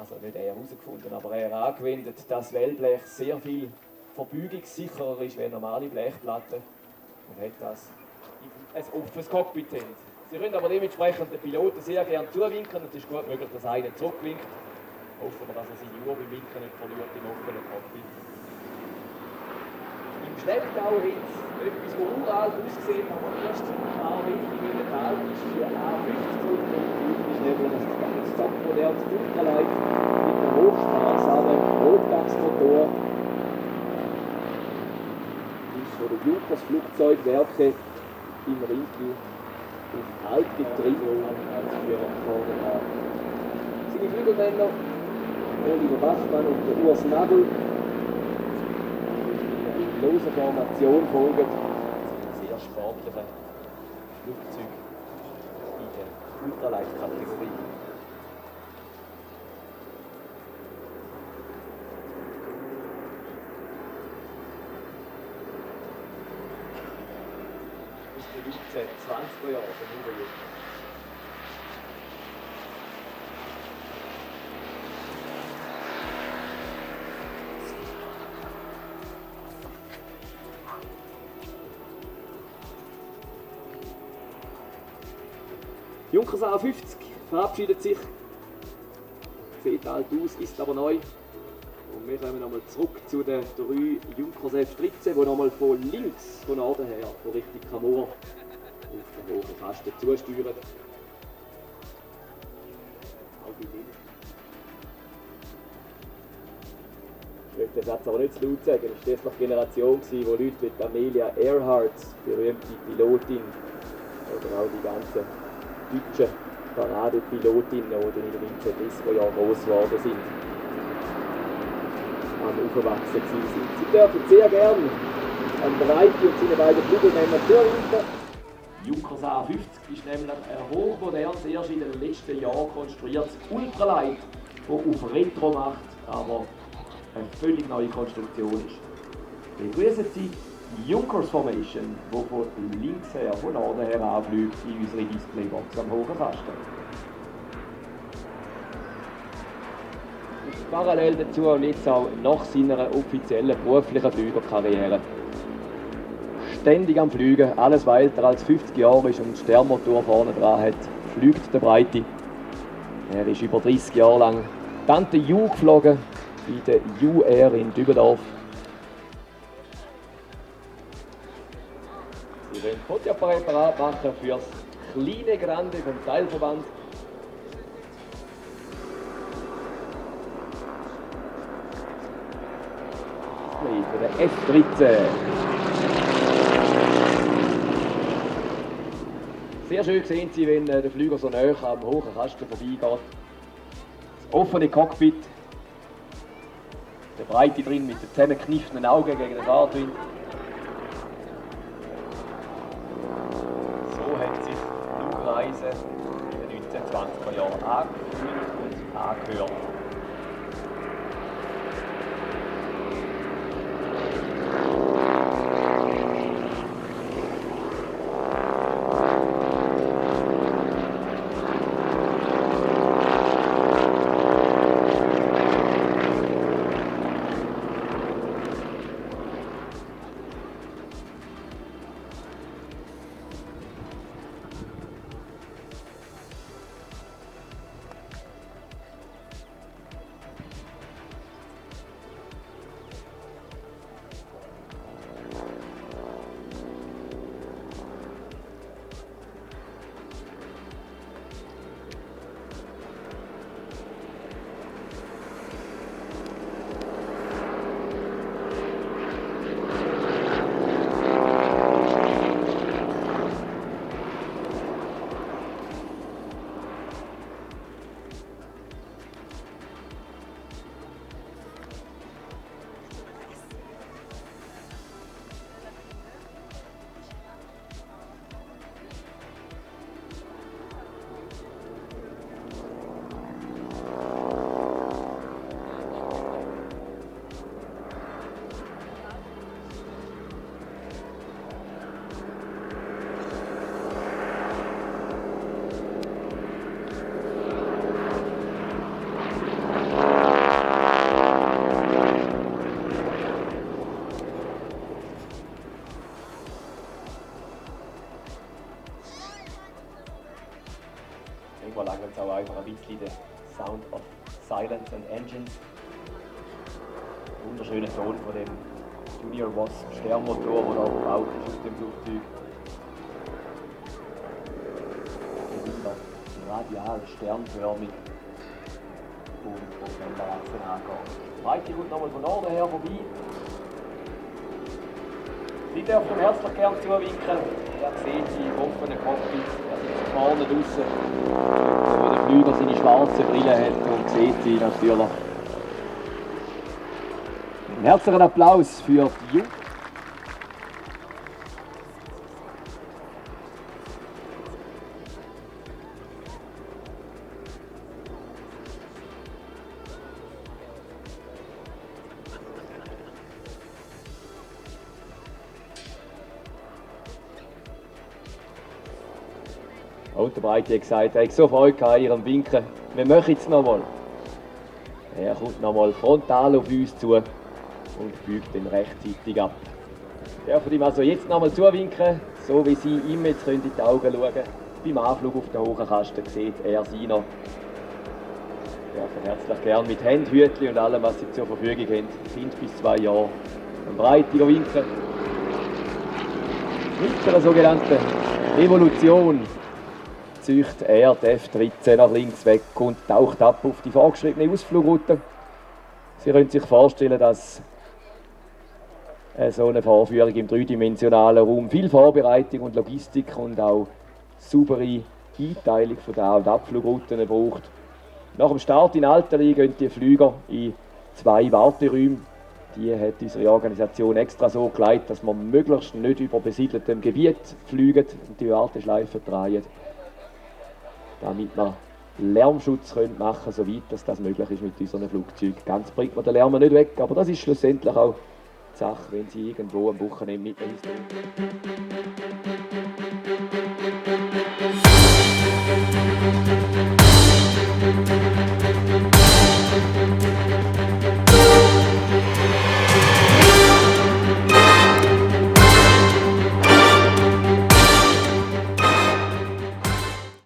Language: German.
also nicht er herausgefunden, aber er angewendet, dass Wellblech sehr viel verbeugungssicherer ist wie normale Blechplatten und hat das ein offenes Cockpit. Sie können aber dementsprechend den Piloten sehr gerne zuwinken und es ist gut möglich, dass einer zurückwinkt. Hoffen wir, dass er seine Uhr beim Winken nicht verliert im offenen Cockpit. Im Schlepptau hat es etwas, das uralt aussieht, aber erst ein paar Richtungen in der Tal ist die A50 ist nämlich ein ganz modernes Ultralight mit einem hochsparsamen Rotaxmotor. Ist von den Junkers Flugzeugwerke im Rinkel auf Altbetrieb als Führer vorne dran. Seine Flügelmänner Oliver Bachmann und der Urs Nagel in loser Formation folgen sehr sportliche Flugzeuge in der Ultralight-Kategorie. Das ist der 20er Jahre, der Nudeljuck. Junkers A50 verabschiedet sich, sieht alt aus, ist aber neu. Und wir kommen nochmal zurück zu den 3 Junkers F13, die nochmal von links, von Norden her, von Richtung Camor, auf den hohen Kasten zusteuern. Ich möchte den Satz aber nicht zu laut sagen, es war noch die Generation, wo Leute wie Amelia Earhart, berühmte Pilotin, oder auch die ganzen deutschen Paradepilotinnen, die in den 1930er-Jahren groß geworden sind, am Aufwachsen sind. Sie dürfen sehr gern an Breite und seine beiden Flügelmänner zuwinken. Junkers A50 ist nämlich ein hochmodernes, erst in den letzten Jahren konstruiertes Ultralight, das auf Retro macht, aber eine völlig neue Konstruktion ist. Begrüßen Sie die Junkers Formation, die von links her, von Norden her anfliegt in unsere Displaybox am hohen Kasten. Und parallel dazu und jetzt auch nach seiner offiziellen beruflichen Flügerkarriere ständig am Fliegen, alles weil er als 50 Jahre ist und einen Sternmotor vorne dran hat, fliegt der Breite. Er ist über 30 Jahre lang Tante Ju geflogen, bei der UR in Dübendorf. Sie wollen Fotoapparat machen für das kleine Grande vom Teilverband. Für den F13. Sehr schön sehen Sie, wenn der Flüger so nahe am hohen Kasten vorbeigeht. Das offene Cockpit. Der Breite drin mit den zusammengekniffenen Augen gegen den Fahrtwind. So hat sich die Flugreise in den 1920er Jahren angefühlt und angehört. in der Sound of Silence and Engines. Wunderschöner Ton von dem Junior Wasp Sternmotor, der da gebaut ist auf dem Flugzeug. Radial, sternförmig und Propellerachsen angeht. Die Breite kommt nochmal von Norden her vorbei. Sie dürfen herzlich gerne zuwinken. Er sieht sie im offenen Cockpit. Er sitzt vorne draußen, wo der Flüger seine schwarze Brille hat und sieht sie natürlich. Einen herzlichen Applaus für die Jungs. Autobreite hat gesagt, er hat so Freude an ihrem Winken. Wir machen es nochmal. Er kommt nochmal frontal auf uns zu und biegt ihn rechtzeitig ab. Wir dürfen ihm also jetzt nochmal zuwinken, so wie Sie ihm jetzt in die Augen schauen können. Beim Anflug auf den hohen Kasten sieht er Sie noch. Wir dürfen herzlich gern mit Händhütchen und allem, was Sie zur Verfügung haben, Kind bis 2 Jahre, ein breitiger Winken. Mit einer sogenannten Evolution zieht er die F-13 nach links weg und taucht ab auf die vorgeschriebene Ausflugroute. Sie können sich vorstellen, dass so eine Vorführung im dreidimensionalen Raum viel Vorbereitung und Logistik und auch saubere Einteilung von der und Abflugrouten braucht. Nach dem Start in Alteri gehen die Flüger in 2 Warteräume. Die hat unsere Organisation extra so geleitet, dass man möglichst nicht über besiedeltem Gebiet fliegen und die Warteschleife drehen, damit wir Lärmschutz machen können, soweit das möglich ist mit unseren Flugzeugen. Ganz bringt man den Lärm nicht weg, aber das ist schlussendlich auch die Sache, wenn Sie irgendwo am Wochenende mit uns tun.